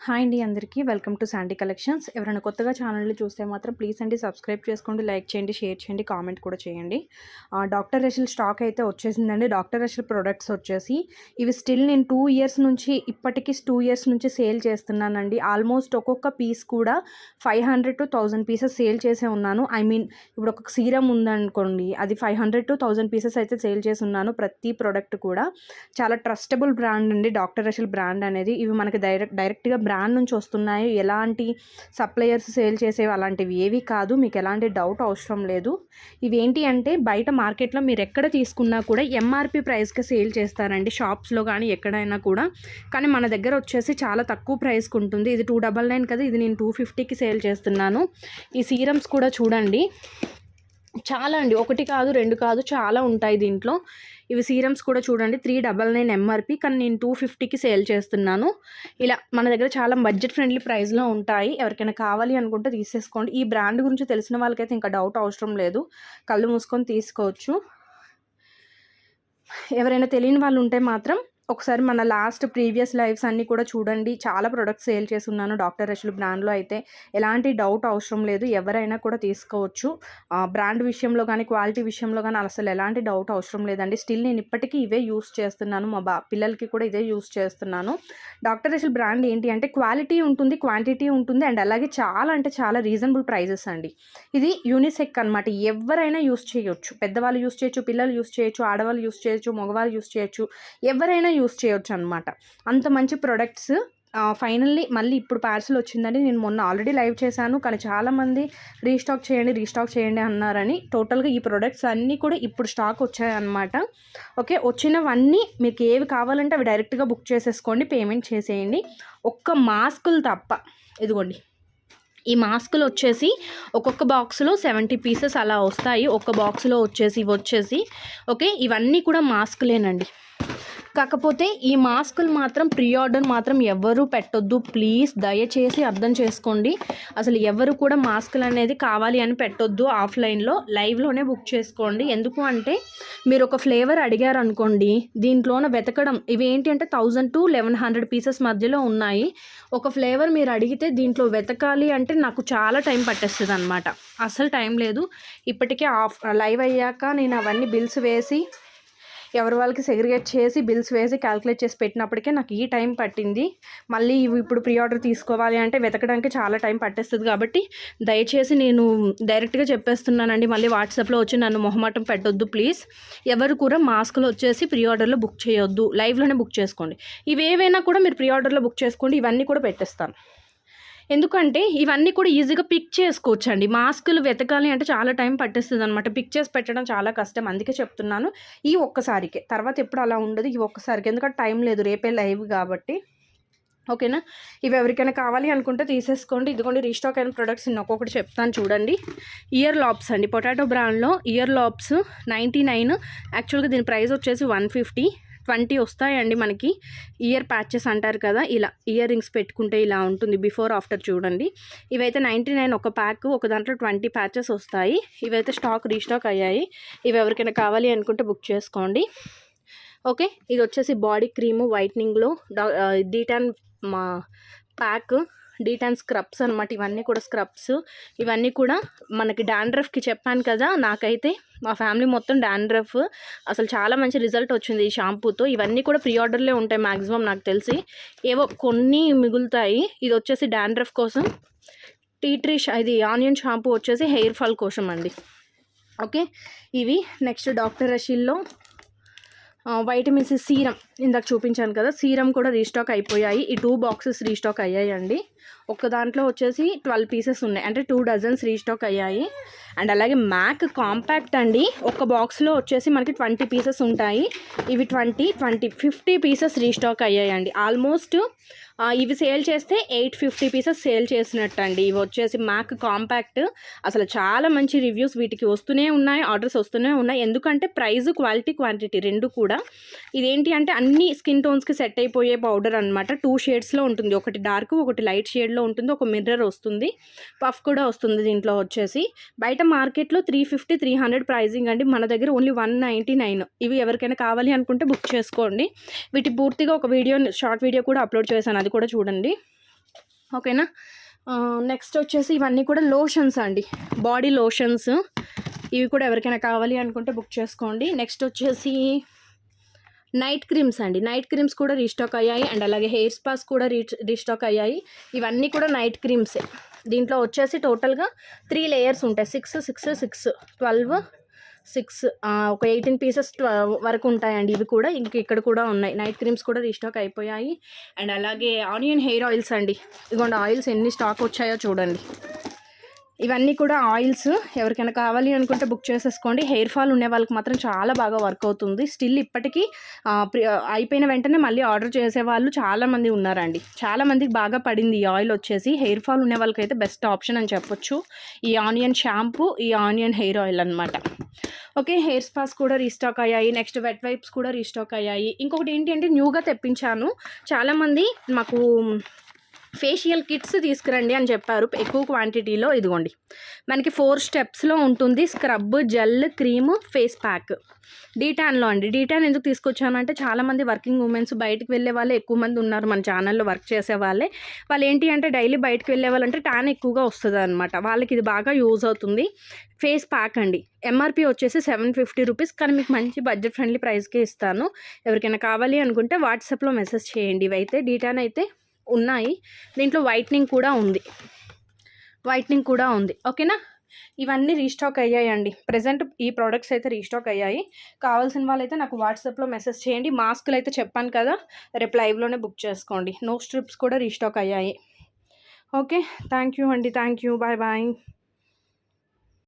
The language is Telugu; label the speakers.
Speaker 1: హాయ్ అండి అందరికీ వెల్కమ్ టు శాండీ కలెక్షన్స్. ఎవరైనా కొత్తగా ఛానల్ని చూస్తే మాత్రం ప్లీజ్ అండి సబ్స్క్రైబ్ చేసుకోండి, లైక్ చేయండి, షేర్ చేయండి, కామెంట్ కూడా చేయండి. డాక్టర్ రషీల్ స్టాక్ అయితే వచ్చేసిందండి. డాక్టర్ రషీల్ ప్రొడక్ట్స్ వచ్చేసి ఇవి స్టిల్ నేను 2 ఇయర్స్ నుంచి ఇప్పటికీ 2 ఇయర్స్ నుంచి సేల్ చేస్తున్నానండి. ఆల్మోస్ట్ ఒక్కొక్క పీస్ కూడా 500 to 1000 పీసెస్ సేల్ చేసే ఉన్నాను. ఇప్పుడు ఒక సీరం ఉందనుకోండి, అది 500 to 1000 పీసెస్ అయితే సేల్ చేసి ఉన్నాను. ప్రతి ప్రోడక్ట్ కూడా చాలా ట్రస్టబుల్ బ్రాండ్ అండి డాక్టర్ రషీల్ బ్రాండ్ అనేది. ఇవి మనకి డైరెక్ట్గా బ్రాండ్ నుంచి వస్తున్నాయి. ఎలాంటి సప్లయర్స్ సేల్ చేసేవి అలాంటివి ఏవి కాదు. మీకు ఎలాంటి డౌట్ అవసరం లేదు. ఇవేంటి అంటే బయట మార్కెట్లో మీరు ఎక్కడ తీసుకున్నా కూడా ఎంఆర్పి ప్రైస్కి సేల్ చేస్తారండి, షాప్స్లో కానీ ఎక్కడైనా కూడా. కానీ మన దగ్గర వచ్చేసి చాలా తక్కువ ప్రైస్కి ఉంటుంది. ఇది 299 కదా, ఇది నేను 250కి సేల్ చేస్తున్నాను. ఈ సీరమ్స్ కూడా చూడండి, చాలా అండి, ఒకటి కాదు రెండు కాదు చాలా ఉంటాయి దీంట్లో. ఇవి సీరమ్స్ కూడా చూడండి, 399 ఎంఆర్పి, కానీ నేను 250కి సేల్ చేస్తున్నాను. ఇలా మన దగ్గర చాలా బడ్జెట్ ఫ్రెండ్లీ ప్రైస్లో ఉంటాయి. ఎవరికైనా కావాలి అనుకుంటే తీసేసుకోండి. ఈ బ్రాండ్ గురించి తెలిసిన వాళ్ళకైతే ఇంకా డౌట్ అవసరం లేదు, కళ్ళు మూసుకొని తీసుకోవచ్చు. ఎవరైనా తెలియని వాళ్ళు ఉంటే మాత్రం ఒకసారి మన ప్రీవియస్ లైవ్స్ అన్నీ కూడా చూడండి. చాలా ప్రొడక్ట్స్ సేల్ చేసి ఉన్నాను డాక్టర్ రషీల్ బ్రాండ్లో. అయితే ఎలాంటి డౌట్ అవసరం లేదు, ఎవరైనా కూడా తీసుకోవచ్చు. బ్రాండ్ విషయంలో కానీ క్వాలిటీ విషయంలో కానీ అసలు ఎలాంటి డౌట్ అవసరం లేదండి. స్టిల్ నేను ఇప్పటికీ ఇవే యూస్ చేస్తున్నాను, మా పిల్లలకి కూడా ఇదే యూస్ చేస్తున్నాను. డాక్టర్ రషీల్ బ్రాండ్ ఏంటి అంటే క్వాలిటీ ఉంటుంది, క్వాంటిటీ ఉంటుంది, అండ్ అలాగే చాలా అంటే చాలా రీజనబుల్ ప్రైజెస్ అండి. ఇది యూనిసెక్ అనమాట, ఎవరైనా యూస్ చేయొచ్చు. పెద్దవాళ్ళు యూస్ చేయొచ్చు, పిల్లలు యూస్ చేయొచ్చు, ఆడవాళ్ళు యూస్ చేయొచ్చు, మగవాళ్ళు యూస్ చేయొచ్చు, ఎవరైనా యూస్ చేయొచ్చు అనమాట. అంత మంచి ప్రొడక్ట్స్. ఫైనల్లీ మళ్ళీ ఇప్పుడు పార్సల్ వచ్చిందండి. నేను మొన్న ఆల్రెడీ లైవ్ చేశాను, కానీ చాలామంది రీస్టాక్ చేయండి అన్నారని టోటల్గా ఈ ప్రొడక్ట్స్ అన్నీ కూడా ఇప్పుడు స్టాక్ వచ్చాయన్నమాట. ఓకే, వచ్చినవన్నీ మీకు ఏవి కావాలంటే అవి డైరెక్ట్గా బుక్ చేసేసుకోండి, పేమెంట్ చేసేయండి. ఒక్క మాస్కులు తప్ప. ఇదిగోండి, ఈ మాస్కులు వచ్చేసి ఒక్కొక్క బాక్స్లో 70 పీసెస్ అలా వస్తాయి. ఒక్క బాక్స్లో వచ్చేసి ఓకే, ఇవన్నీ కూడా మాస్కులేనండి. కాకపోతే ఈ మాస్కులు మాత్రం ప్రీ ఆర్డర్ మాత్రం ఎవరు పెట్టొద్దు ప్లీజ్, దయచేసి అర్థం చేసుకోండి. అసలు ఎవరు కూడా మాస్కులు అనేది కావాలి అని పెట్టొద్దు. ఆఫ్లైన్లో లైవ్లోనే బుక్ చేసుకోండి. ఎందుకు అంటే మీరు ఒక ఫ్లేవర్ అడిగారు అనుకోండి, దీంట్లోనే వెతకడం, ఇవి ఏంటి అంటే 1000 to 1100 పీసెస్ మధ్యలో ఉన్నాయి. ఒక ఫ్లేవర్ మీరు అడిగితే దీంట్లో వెతకాలి అంటే నాకు చాలా టైం పట్టేస్తుంది అనమాట. అసలు టైం లేదు. ఇప్పటికే లైవ్ అయ్యాక నేను అవన్నీ బిల్స్ వేసి ఎవరి వాళ్ళకి సెగ్రిగేట్ చేసి బిల్స్ వేసి క్యాలిక్యులేట్ చేసి పెట్టినప్పటికే నాకు ఈ టైం పట్టింది. మళ్ళీ ఇవి ఇప్పుడు ప్రీ ఆర్డర్ తీసుకోవాలి అంటే వెతకడానికి చాలా టైం పట్టేస్తుంది. కాబట్టి దయచేసి నేను డైరెక్ట్గా చెప్పేస్తున్నానండి, మళ్ళీ వాట్సాప్లో వచ్చి నన్ను మొహమాటం పెట్టొద్దు ప్లీజ్. ఎవరు కూడా మాస్కులు వచ్చేసి ప్రీ ఆర్డర్లో బుక్ చేయొద్దు, లైవ్లోనే బుక్ చేసుకోండి. ఇవేవైనా కూడా మీరు ప్రీ ఆర్డర్లో బుక్ చేసుకోండి, ఇవన్నీ కూడా పెట్టేస్తాను. ఎందుకంటే ఇవన్నీ కూడా ఈజీగా పిక్ చేసుకోవచ్చు అండి. మాస్కులు వెతకాలి అంటే చాలా టైం పట్టేస్తుంది అనమాట, పిక్ చేసి పెట్టడం చాలా కష్టం. అందుకే చెప్తున్నాను, ఈ ఒక్కసారికే, తర్వాత ఎప్పుడు అలా ఉండదు, ఈ ఒక్కసారికి. ఎందుకంటే టైం లేదు, రేపే లైవ్ కాబట్టి. ఓకేనా, ఇవి ఎవరికైనా కావాలి అనుకుంటే తీసేసుకోండి. ఇదిగోండి రీస్టాక్ అయిన ప్రొడక్ట్స్ నేను ఒక్కొక్కటి చెప్తాను చూడండి. ఇయర్ లాప్స్ అండి, పొటాటో బ్రాండ్లో ఇయర్ లాప్స్ 99. యాక్చువల్గా దీని ప్రైస్ వచ్చేసి 150. 20 వస్తాయండి మనకి. ఇయర్ ప్యాచెస్ అంటారు కదా, ఇలా ఇయర్ రింగ్స్ పెట్టుకుంటే ఇలా ఉంటుంది, బిఫోర్ ఆఫ్టర్ చూడండి. ఇవైతే 99 ఒక ప్యాక్, ఒక దాంట్లో 20 ప్యాచెస్ వస్తాయి. ఇవైతే రీస్టాక్ అయ్యాయి. ఇవి ఎవరికైనా కావాలి అనుకుంటే బుక్ చేసుకోండి. ఓకే, ఇది వచ్చేసి బాడీ క్రీము వైట్నింగ్లో డీటాన్ ప్యాక్, డీటాన్ స్క్రబ్స్ అనమాట. ఇవన్నీ కూడా స్క్రబ్స్. ఇవన్నీ కూడా మనకి డాండ్రఫ్కి చెప్పాను కదా, నాకైతే మా ఫ్యామిలీ మొత్తం డాండ్రఫ్. అసలు చాలా మంచి రిజల్ట్ వచ్చింది ఈ షాంపూతో. ఇవన్నీ కూడా ప్రీ ఆర్డర్లే ఉంటాయి మ్యాక్సిమం నాకు తెలిసి, ఏవో కొన్ని మిగులుతాయి. ఇది వచ్చేసి డాండ్రఫ్ కోసం. టీ ట్రీ ఇది ఆనియన్ షాంపూ వచ్చేసి హెయిర్ ఫాల్ కోసం అండి. ఓకే, ఇవి నెక్స్ట్ డాక్టర్ రషీల్లో వైటమిన్ సి సీరం ఇందాక చూపించాను కదా, సీరం కూడా రీస్టాక్ అయిపోయాయి. ఈ 2 బాక్సెస్ రీస్టాక్ అయ్యాయండి. ఒక దాంట్లో వచ్చేసి 12 పీసెస్ ఉన్నాయి, అంటే 2 డజన్స్ రీస్టాక్ అయ్యాయి. అండ్ అలాగే మ్యాక్ కాంపాక్ట్ అండి, ఒక బాక్స్లో వచ్చేసి మనకి 20 పీసెస్ ఉంటాయి. ఇవి 50 పీసెస్ రీస్టాక్ అయ్యాయండి. ఆల్మోస్ట్ ఇవి సేల్ చేస్తే 850 పీసెస్ సేల్ చేసినట్టు అండి. ఇవి వచ్చేసి మ్యాక్ కాంపాక్ట్. అసలు చాలా మంచి రివ్యూస్ వీటికి వస్తూనే ఉన్నాయి, ఆర్డర్స్ వస్తూనే ఉన్నాయి. ఎందుకంటే ప్రైస్, క్వాలిటీ, క్వాంటిటీ రెండు కూడా. ఇదేంటి అంటే అన్ని స్కిన్ టోన్స్కి సెట్ అయిపోయే పౌడర్ అనమాట. 2 షేడ్స్లో ఉంటుంది, ఒకటి డార్క్ ఒకటి లైట్ షేడ్లో ఉంటుంది. ఒక మిర్రర్ వస్తుంది, పఫ్ కూడా వస్తుంది దీంట్లో వచ్చేసి. బయట మార్కెట్లో 350, 300 ప్రైజింగ్ అండి, మన దగ్గర ఓన్లీ 199. ఇవి ఎవరికైనా కావాలి అనుకుంటే బుక్ చేసుకోండి. వీటి పూర్తిగా ఒక షార్ట్ వీడియో కూడా అప్లోడ్ చేశాను, అది కూడా చూడండి. ఓకేనా. నెక్స్ట్ వచ్చేసి ఇవన్నీ కూడా లోషన్స్ అండి, బాడీ లోషన్స్. ఇవి కూడా ఎవరికైనా కావాలి అనుకుంటే బుక్ చేసుకోండి. నెక్స్ట్ వచ్చేసి నైట్ క్రీమ్స్ అండి. నైట్ క్రీమ్స్ కూడా రీస్టాక్ అయ్యాయి. అండ్ అలాగే హెయిర్ స్పాస్ కూడా రీస్టాక్ అయ్యాయి. ఇవన్నీ కూడా నైట్ క్రీమ్సే. దీంట్లో వచ్చేసి టోటల్గా 3 లేయర్స్ ఉంటాయి. 6, 6, 6, 12, 6, ఒక 18 పీసెస్ వరకు ఉంటాయండి. ఇవి కూడా ఇక్కడ కూడా ఉన్నాయి. నైట్ క్రీమ్స్ కూడా రీస్టాక్ అయిపోయాయి. అండ్ అలాగే ఆనియన్ హెయిర్ ఆయిల్స్ అండి. ఇదిగోండి ఆయిల్స్ ఎన్ని స్టాక్ వచ్చాయో చూడండి. ఇవన్నీ కూడా ఆయిల్స్ ఎవరికైనా కావాలి అనుకుంటే బుక్ చేసేసుకోండి. హెయిర్ ఫాల్ ఉండే వాళ్ళకి మాత్రం చాలా బాగా వర్క్ అవుతుంది. స్టిల్ ఇప్పటికీ అయిపోయిన వెంటనే మళ్ళీ ఆర్డర్ చేసేవాళ్ళు చాలామంది ఉన్నారండి. చాలామందికి బాగా పడింది ఈ ఆయిల్ వచ్చేసి. హెయిర్ ఫాల్ ఉండే వాళ్ళకైతే బెస్ట్ ఆప్షన్ అని చెప్పొచ్చు ఈ ఆనియన్ షాంపూ, ఈ ఆనియన్ హెయిర్ ఆయిల్ అనమాట. ఓకే, హెయిర్ స్పాస్ కూడా రీస్టాక్ అయ్యాయి. నెక్స్ట్ వెట్ వైప్స్ కూడా రీస్టాక్ అయ్యాయి. ఇంకొకటి ఏంటి అంటే న్యూగా తెప్పించాను. చాలామంది మాకు ఫేషియల్ కిట్స్ తీసుకురండి అని చెప్పారు ఎక్కువ క్వాంటిటీలో. ఇదిగోండి మనకి 4 స్టెప్స్లో ఉంటుంది. Scrub, gel, cream, face pack. డీటాన్లో అండి. డీటాన్ ఎందుకు తీసుకొచ్చానంటే చాలామంది వర్కింగ్ ఉమెన్స్, బయటకు వెళ్ళే వాళ్ళే ఎక్కువ మంది ఉన్నారు మన ఛానల్లో వర్క్ చేసే వాళ్ళే. వాళ్ళు ఏంటి అంటే డైలీ బయటకు వెళ్ళే వాళ్ళంటే ట్యాన్ ఎక్కువగా వస్తుంది అనమాట. వాళ్ళకి ఇది బాగా యూజ్ అవుతుంది. ఫేస్ ప్యాక్ అండి. ఎంఆర్పి వచ్చేసి 750 రూపీస్, కానీ మీకు మంచి బడ్జెట్ ఫ్రెండ్లీ ప్రైస్కే ఇస్తాను. ఎవరికైనా కావాలి అనుకుంటే వాట్సాప్లో మెసేజ్ చేయండి. ఇవైతే డీటాన్ అయితే ఉన్నాయి. దీంట్లో వైట్నింగ్ కూడా ఉంది. ఓకేనా. ఇవన్నీ రీస్టాక్ అయ్యాయండి. ప్రజెంట్ ఈ ప్రోడక్ట్స్ అయితే రీస్టాక్ అయ్యాయి. కావాల్సిన వాళ్ళైతే నాకు వాట్సాప్లో మెసేజ్ చేయండి. మాస్కులు అయితే చెప్పాను కదా, రేపు లైవ్లోనే బుక్ చేసుకోండి. నో స్ట్రిప్స్ కూడా రీస్టాక్ అయ్యాయి. ఓకే, థ్యాంక్ యూ అండి. Thank you. Bye bye.